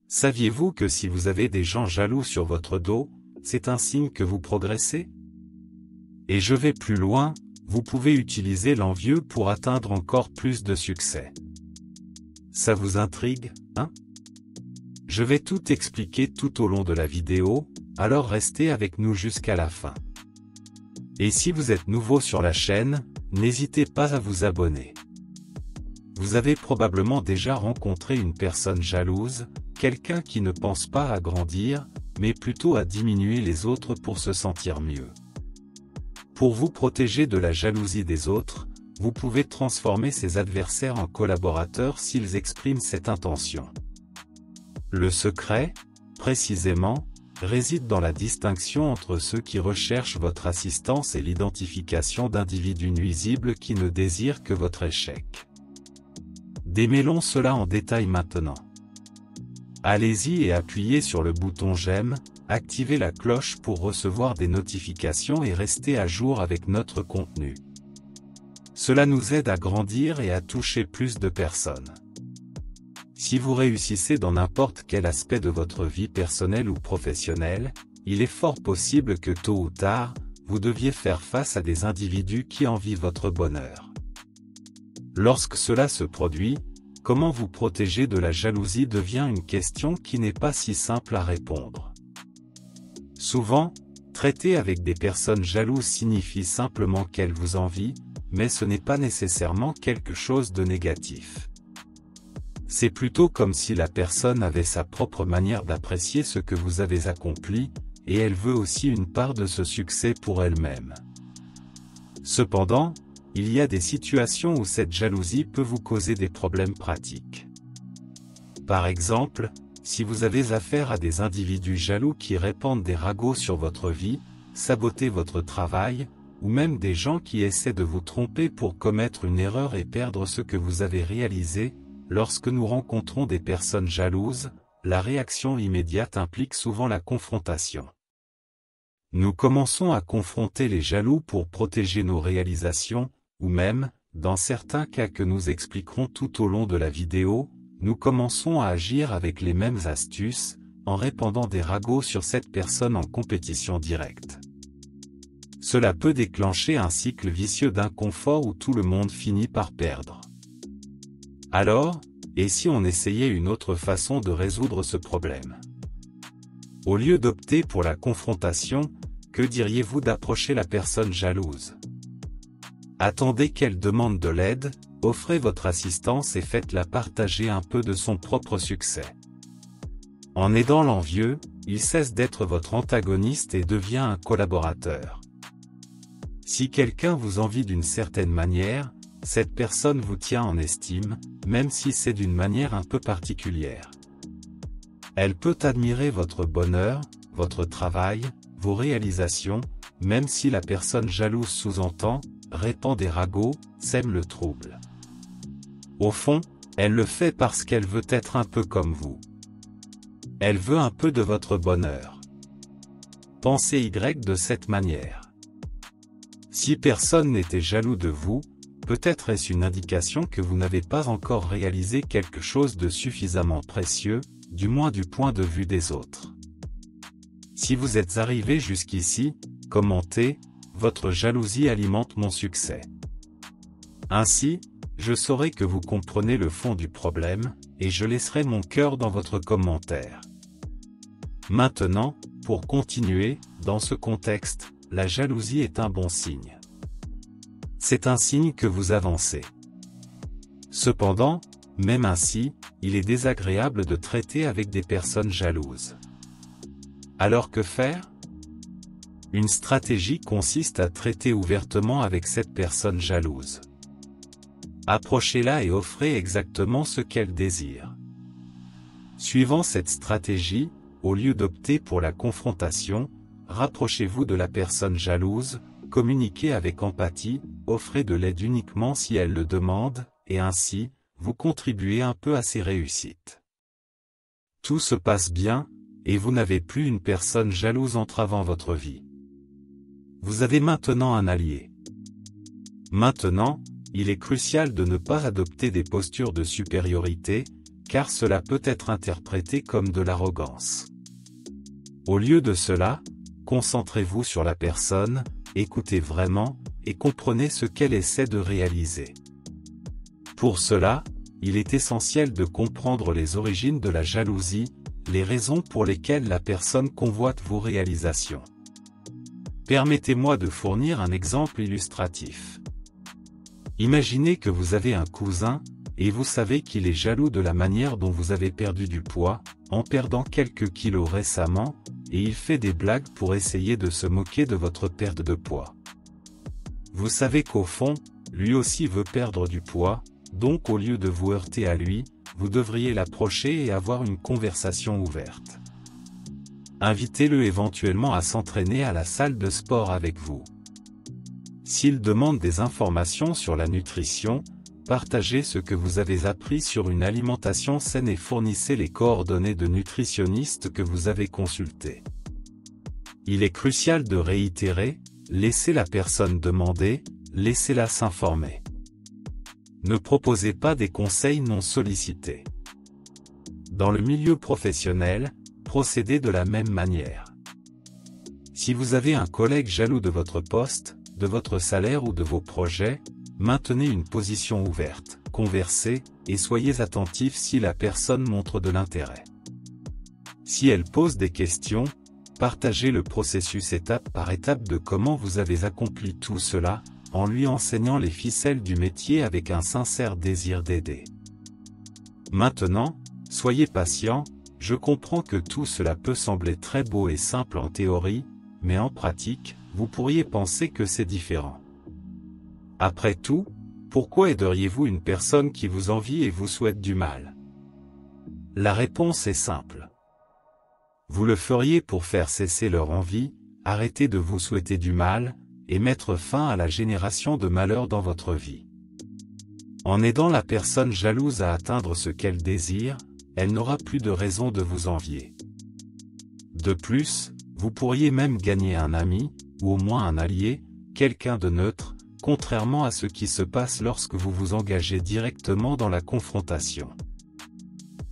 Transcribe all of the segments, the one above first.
Saviez-vous que si vous avez des gens jaloux sur votre dos, c'est un signe que vous progressez? Et je vais plus loin, vous pouvez utiliser l'envieux pour atteindre encore plus de succès. Ça vous intrigue, hein? Je vais tout expliquer tout au long de la vidéo, alors restez avec nous jusqu'à la fin. Et si vous êtes nouveau sur la chaîne, n'hésitez pas à vous abonner. Vous avez probablement déjà rencontré une personne jalouse, quelqu'un qui ne pense pas à grandir, mais plutôt à diminuer les autres pour se sentir mieux. Pour vous protéger de la jalousie des autres, vous pouvez transformer ces adversaires en collaborateurs s'ils expriment cette intention. Le secret, précisément, réside dans la distinction entre ceux qui recherchent votre assistance et l'identification d'individus nuisibles qui ne désirent que votre échec. Démêlons cela en détail maintenant. Allez-y et appuyez sur le bouton j'aime, activez la cloche pour recevoir des notifications et rester à jour avec notre contenu. Cela nous aide à grandir et à toucher plus de personnes. Si vous réussissez dans n'importe quel aspect de votre vie personnelle ou professionnelle, il est fort possible que tôt ou tard, vous deviez faire face à des individus qui envient votre bonheur. Lorsque cela se produit, comment vous protéger de la jalousie devient une question qui n'est pas si simple à répondre. Souvent, traiter avec des personnes jalouses signifie simplement qu'elles vous envient, mais ce n'est pas nécessairement quelque chose de négatif. C'est plutôt comme si la personne avait sa propre manière d'apprécier ce que vous avez accompli, et elle veut aussi une part de ce succès pour elle-même. Cependant, il y a des situations où cette jalousie peut vous causer des problèmes pratiques. Par exemple, si vous avez affaire à des individus jaloux qui répandent des ragots sur votre vie, saboter votre travail, ou même des gens qui essaient de vous tromper pour commettre une erreur et perdre ce que vous avez réalisé, lorsque nous rencontrons des personnes jalouses, la réaction immédiate implique souvent la confrontation. Nous commençons à confronter les jaloux pour protéger nos réalisations, ou même, dans certains cas que nous expliquerons tout au long de la vidéo, nous commençons à agir avec les mêmes astuces, en répandant des ragots sur cette personne en compétition directe. Cela peut déclencher un cycle vicieux d'inconfort où tout le monde finit par perdre. Alors, et si on essayait une autre façon de résoudre ce problème? Au lieu d'opter pour la confrontation, que diriez-vous d'approcher la personne jalouse? Attendez qu'elle demande de l'aide, offrez votre assistance et faites-la partager un peu de son propre succès. En aidant l'envieux, il cesse d'être votre antagoniste et devient un collaborateur. Si quelqu'un vous envie d'une certaine manière, cette personne vous tient en estime, même si c'est d'une manière un peu particulière. Elle peut admirer votre bonheur, votre travail, vos réalisations, même si la personne jalouse sous-entend, répand des ragots, sème le trouble. Au fond, elle le fait parce qu'elle veut être un peu comme vous. Elle veut un peu de votre bonheur. Pensez de cette manière. Si personne n'était jaloux de vous, peut-être est-ce une indication que vous n'avez pas encore réalisé quelque chose de suffisamment précieux, du moins du point de vue des autres. Si vous êtes arrivé jusqu'ici, commentez, votre jalousie alimente mon succès. Ainsi, je saurai que vous comprenez le fond du problème, et je laisserai mon cœur dans votre commentaire. Maintenant, pour continuer, dans ce contexte, la jalousie est un bon signe. C'est un signe que vous avancez. Cependant, même ainsi, il est désagréable de traiter avec des personnes jalouses. Alors que faire? Une stratégie consiste à traiter ouvertement avec cette personne jalouse. Approchez-la et offrez exactement ce qu'elle désire. Suivant cette stratégie, au lieu d'opter pour la confrontation, rapprochez-vous de la personne jalouse, communiquez avec empathie, offrez de l'aide uniquement si elle le demande, et ainsi, vous contribuez un peu à ses réussites. Tout se passe bien, et vous n'avez plus une personne jalouse entravant votre vie. Vous avez maintenant un allié. Maintenant, il est crucial de ne pas adopter des postures de supériorité, car cela peut être interprété comme de l'arrogance. Au lieu de cela, concentrez-vous sur la personne, écoutez vraiment, et comprenez ce qu'elle essaie de réaliser. Pour cela, il est essentiel de comprendre les origines de la jalousie, les raisons pour lesquelles la personne convoite vos réalisations. Permettez-moi de fournir un exemple illustratif. Imaginez que vous avez un cousin, et vous savez qu'il est jaloux de la manière dont vous avez perdu du poids, en perdant quelques kilos récemment, et il fait des blagues pour essayer de se moquer de votre perte de poids. Vous savez qu'au fond, lui aussi veut perdre du poids, donc au lieu de vous heurter à lui, vous devriez l'approcher et avoir une conversation ouverte. Invitez-le éventuellement à s'entraîner à la salle de sport avec vous. S'il demande des informations sur la nutrition, partagez ce que vous avez appris sur une alimentation saine et fournissez les coordonnées de nutritionnistes que vous avez consultés. Il est crucial de réitérer, laissez la personne demander, laissez-la s'informer. Ne proposez pas des conseils non sollicités. Dans le milieu professionnel, procédez de la même manière. Si vous avez un collègue jaloux de votre poste, de votre salaire ou de vos projets, maintenez une position ouverte, conversez, et soyez attentif si la personne montre de l'intérêt. Si elle pose des questions, partagez le processus étape par étape de comment vous avez accompli tout cela, en lui enseignant les ficelles du métier avec un sincère désir d'aider. Maintenant, soyez patient, je comprends que tout cela peut sembler très beau et simple en théorie, mais en pratique, vous pourriez penser que c'est différent. Après tout, pourquoi aideriez-vous une personne qui vous envie et vous souhaite du mal? La réponse est simple. Vous le feriez pour faire cesser leur envie, arrêter de vous souhaiter du mal, et mettre fin à la génération de malheur dans votre vie. En aidant la personne jalouse à atteindre ce qu'elle désire, elle n'aura plus de raison de vous envier. De plus, vous pourriez même gagner un ami, ou au moins un allié, quelqu'un de neutre, contrairement à ce qui se passe lorsque vous vous engagez directement dans la confrontation.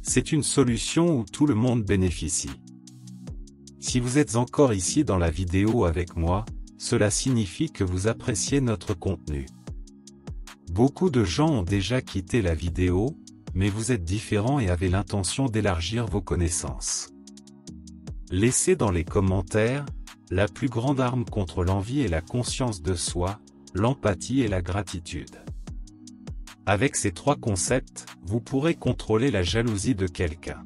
C'est une solution où tout le monde bénéficie. Si vous êtes encore ici dans la vidéo avec moi, cela signifie que vous appréciez notre contenu. Beaucoup de gens ont déjà quitté la vidéo, mais vous êtes différents et avez l'intention d'élargir vos connaissances. Laissez dans les commentaires, la plus grande arme contre l'envie est la conscience de soi, l'empathie et la gratitude. Avec ces trois concepts, vous pourrez contrôler la jalousie de quelqu'un.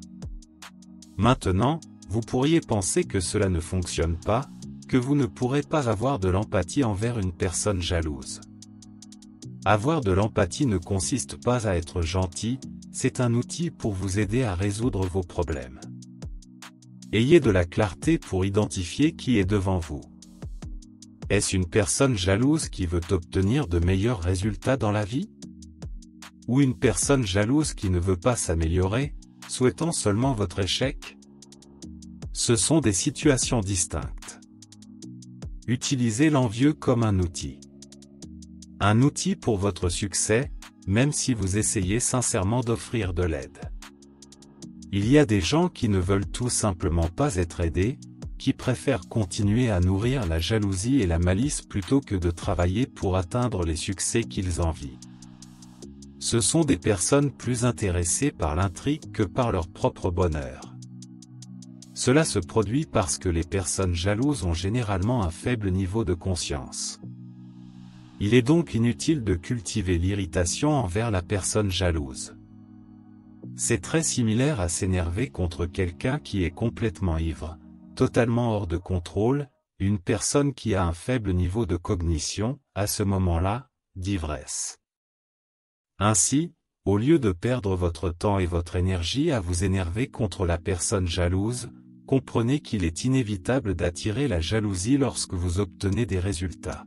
Maintenant, vous pourriez penser que cela ne fonctionne pas, que vous ne pourrez pas avoir de l'empathie envers une personne jalouse. Avoir de l'empathie ne consiste pas à être gentil, c'est un outil pour vous aider à résoudre vos problèmes. Ayez de la clarté pour identifier qui est devant vous. Est-ce une personne jalouse qui veut obtenir de meilleurs résultats dans la vie? Ou une personne jalouse qui ne veut pas s'améliorer, souhaitant seulement votre échec? Ce sont des situations distinctes. Utilisez l'envieux comme un outil. Un outil pour votre succès, même si vous essayez sincèrement d'offrir de l'aide. Il y a des gens qui ne veulent tout simplement pas être aidés, qui préfèrent continuer à nourrir la jalousie et la malice plutôt que de travailler pour atteindre les succès qu'ils envient. Ce sont des personnes plus intéressées par l'intrigue que par leur propre bonheur. Cela se produit parce que les personnes jalouses ont généralement un faible niveau de conscience. Il est donc inutile de cultiver l'irritation envers la personne jalouse. C'est très similaire à s'énerver contre quelqu'un qui est complètement ivre, totalement hors de contrôle, une personne qui a un faible niveau de cognition, à ce moment-là, d'ivresse. Ainsi, au lieu de perdre votre temps et votre énergie à vous énerver contre la personne jalouse, comprenez qu'il est inévitable d'attirer la jalousie lorsque vous obtenez des résultats.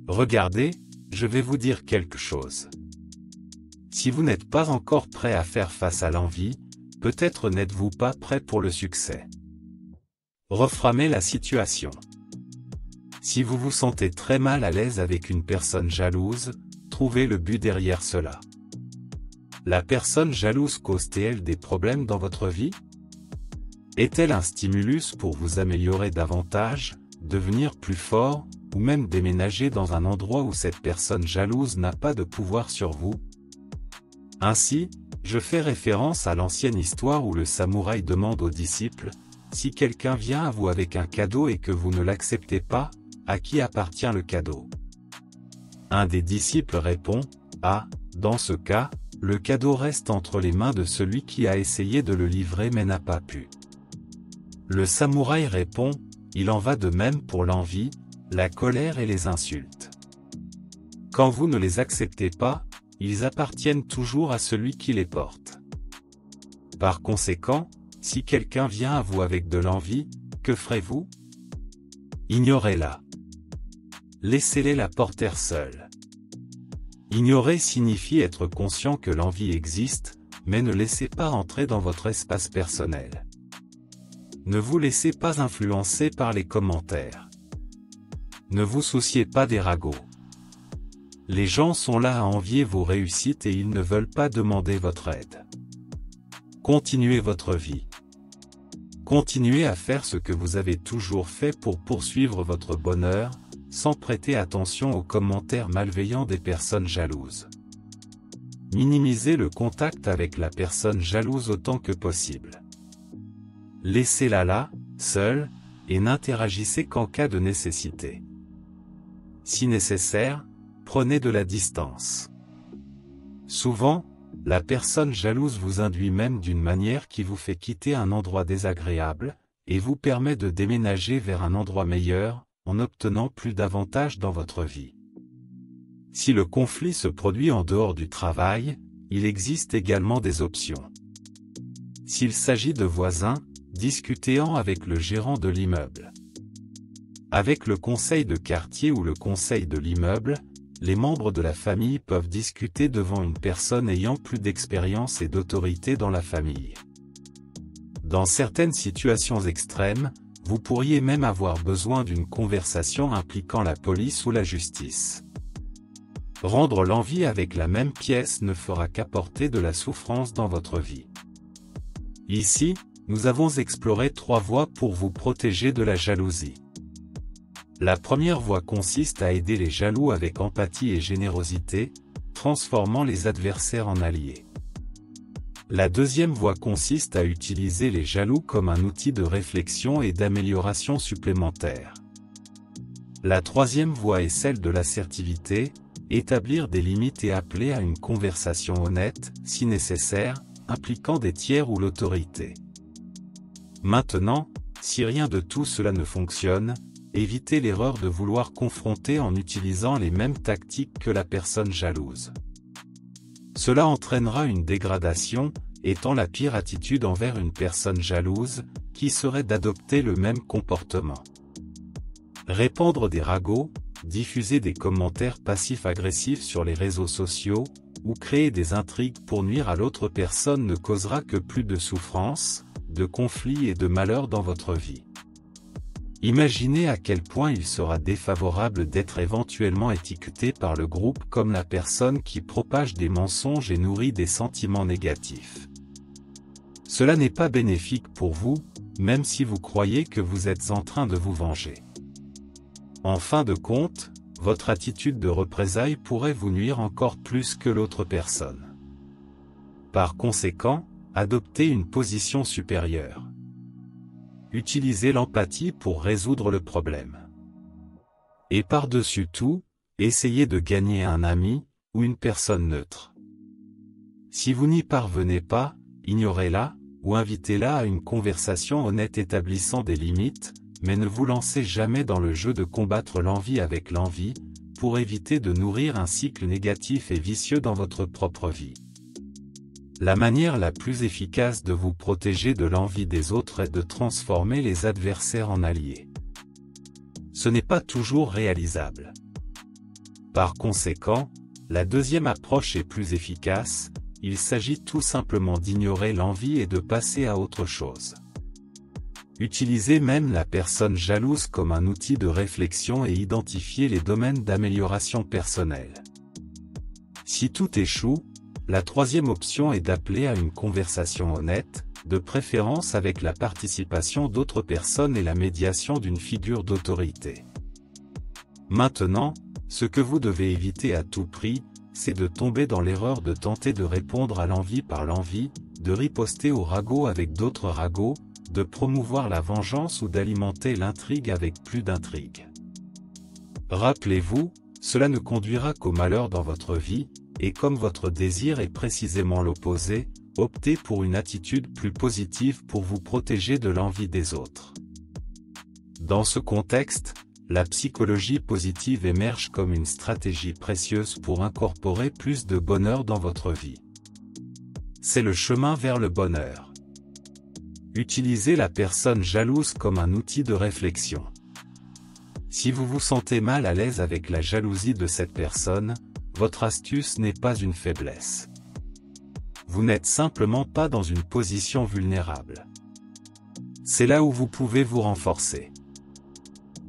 Regardez, je vais vous dire quelque chose. Si vous n'êtes pas encore prêt à faire face à l'envie, peut-être n'êtes-vous pas prêt pour le succès. Reframez la situation. Si vous vous sentez très mal à l'aise avec une personne jalouse, trouvez le but derrière cela. La personne jalouse cause-t-elle des problèmes dans votre vie? Est-elle un stimulus pour vous améliorer davantage, devenir plus fort, ou même déménager dans un endroit où cette personne jalouse n'a pas de pouvoir sur vous? Ainsi, je fais référence à l'ancienne histoire où le samouraï demande aux disciples, si quelqu'un vient à vous avec un cadeau et que vous ne l'acceptez pas, à qui appartient le cadeau? Un des disciples répond, ah, dans ce cas, le cadeau reste entre les mains de celui qui a essayé de le livrer mais n'a pas pu. Le samouraï répond, il en va de même pour l'envie, la colère et les insultes. Quand vous ne les acceptez pas, ils appartiennent toujours à celui qui les porte. Par conséquent, si quelqu'un vient à vous avec de l'envie, que ferez-vous? Ignorez-la. Laissez-les la porter seuls. Ignorer signifie être conscient que l'envie existe, mais ne laissez pas entrer dans votre espace personnel. Ne vous laissez pas influencer par les commentaires. Ne vous souciez pas des ragots. Les gens sont là à envier vos réussites et ils ne veulent pas demander votre aide. Continuez votre vie. Continuez à faire ce que vous avez toujours fait pour poursuivre votre bonheur, sans prêter attention aux commentaires malveillants des personnes jalouses. Minimisez le contact avec la personne jalouse autant que possible. Laissez-la là, seule, et n'interagissez qu'en cas de nécessité. Si nécessaire, prenez de la distance. Souvent, la personne jalouse vous induit même d'une manière qui vous fait quitter un endroit désagréable, et vous permet de déménager vers un endroit meilleur, en obtenant plus d'avantages dans votre vie. Si le conflit se produit en dehors du travail, il existe également des options. S'il s'agit de voisins, discutez-en avec le gérant de l'immeuble. Avec le conseil de quartier ou le conseil de l'immeuble, les membres de la famille peuvent discuter devant une personne ayant plus d'expérience et d'autorité dans la famille. Dans certaines situations extrêmes, vous pourriez même avoir besoin d'une conversation impliquant la police ou la justice. Rendre l'envie avec la même pièce ne fera qu'apporter de la souffrance dans votre vie. Ici, nous avons exploré 3 voies pour vous protéger de la jalousie. La première voie consiste à aider les jaloux avec empathie et générosité, transformant les adversaires en alliés. La deuxième voie consiste à utiliser les jaloux comme un outil de réflexion et d'amélioration supplémentaire. La troisième voie est celle de l'assertivité, établir des limites et appeler à une conversation honnête, si nécessaire, impliquant des tiers ou l'autorité. Maintenant, si rien de tout cela ne fonctionne, évitez l'erreur de vouloir confronter en utilisant les mêmes tactiques que la personne jalouse. Cela entraînera une dégradation, étant la pire attitude envers une personne jalouse, qui serait d'adopter le même comportement. Répandre des ragots, diffuser des commentaires passifs-agressifs sur les réseaux sociaux, ou créer des intrigues pour nuire à l'autre personne ne causera que plus de souffrance, de conflits et de malheur dans votre vie. Imaginez à quel point il sera défavorable d'être éventuellement étiqueté par le groupe comme la personne qui propage des mensonges et nourrit des sentiments négatifs. Cela n'est pas bénéfique pour vous, même si vous croyez que vous êtes en train de vous venger. En fin de compte, votre attitude de représailles pourrait vous nuire encore plus que l'autre personne. Par conséquent, adoptez une position supérieure. Utilisez l'empathie pour résoudre le problème. Et par-dessus tout, essayez de gagner un ami, ou une personne neutre. Si vous n'y parvenez pas, ignorez-la, ou invitez-la à une conversation honnête établissant des limites, mais ne vous lancez jamais dans le jeu de combattre l'envie avec l'envie, pour éviter de nourrir un cycle négatif et vicieux dans votre propre vie. La manière la plus efficace de vous protéger de l'envie des autres est de transformer les adversaires en alliés. Ce n'est pas toujours réalisable. Par conséquent, la deuxième approche est plus efficace, il s'agit tout simplement d'ignorer l'envie et de passer à autre chose. Utilisez même la personne jalouse comme un outil de réflexion et identifiez les domaines d'amélioration personnelle. Si tout échoue, La troisième option est d'appeler à une conversation honnête, de préférence avec la participation d'autres personnes et la médiation d'une figure d'autorité. Maintenant, ce que vous devez éviter à tout prix, c'est de tomber dans l'erreur de tenter de répondre à l'envie par l'envie, de riposter au ragot avec d'autres ragots, de promouvoir la vengeance ou d'alimenter l'intrigue avec plus d'intrigue. Rappelez-vous, cela ne conduira qu'au malheur dans votre vie, et comme votre désir est précisément l'opposé, optez pour une attitude plus positive pour vous protéger de l'envie des autres. Dans ce contexte, la psychologie positive émerge comme une stratégie précieuse pour incorporer plus de bonheur dans votre vie. C'est le chemin vers le bonheur. Utilisez la personne jalouse comme un outil de réflexion. Si vous vous sentez mal à l'aise avec la jalousie de cette personne, votre astuce n'est pas une faiblesse. Vous n'êtes simplement pas dans une position vulnérable. C'est là où vous pouvez vous renforcer.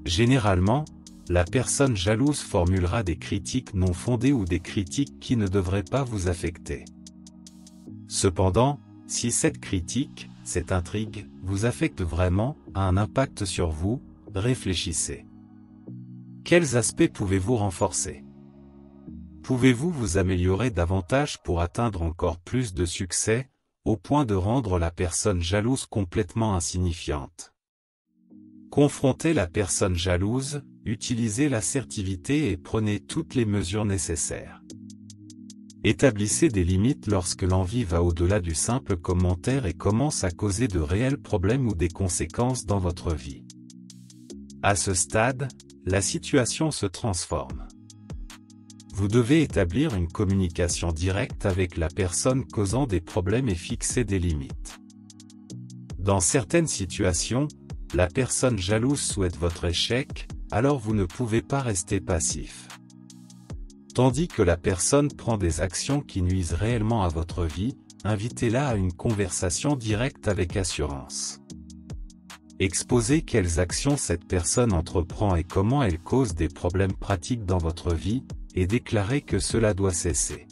Généralement, la personne jalouse formulera des critiques non fondées ou des critiques qui ne devraient pas vous affecter. Cependant, si cette critique, cette intrigue, vous affecte vraiment, a un impact sur vous, réfléchissez. Quels aspects pouvez-vous renforcer? Pouvez-vous vous améliorer davantage pour atteindre encore plus de succès, au point de rendre la personne jalouse complètement insignifiante? Confrontez la personne jalouse, utilisez l'assertivité et prenez toutes les mesures nécessaires. Établissez des limites lorsque l'envie va au-delà du simple commentaire et commence à causer de réels problèmes ou des conséquences dans votre vie. À ce stade, la situation se transforme. Vous devez établir une communication directe avec la personne causant des problèmes et fixer des limites. Dans certaines situations, la personne jalouse souhaite votre échec, alors vous ne pouvez pas rester passif. Tandis que la personne prend des actions qui nuisent réellement à votre vie, invitez-la à une conversation directe avec assurance. Exposez quelles actions cette personne entreprend et comment elle cause des problèmes pratiques dans votre vie, et déclarez que cela doit cesser.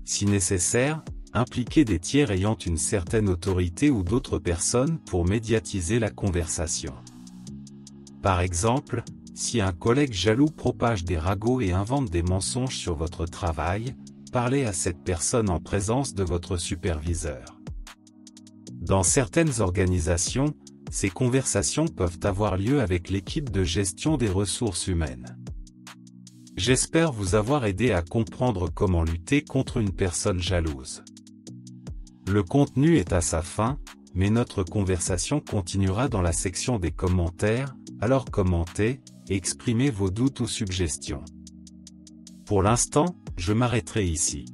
Si nécessaire, impliquez des tiers ayant une certaine autorité ou d'autres personnes pour médiatiser la conversation. Par exemple, si un collègue jaloux propage des ragots et invente des mensonges sur votre travail, parlez à cette personne en présence de votre superviseur. Dans certaines organisations, ces conversations peuvent avoir lieu avec l'équipe de gestion des ressources humaines. J'espère vous avoir aidé à comprendre comment lutter contre une personne jalouse. Le contenu est à sa fin, mais notre conversation continuera dans la section des commentaires, alors commentez, et exprimez vos doutes ou suggestions. Pour l'instant, je m'arrêterai ici.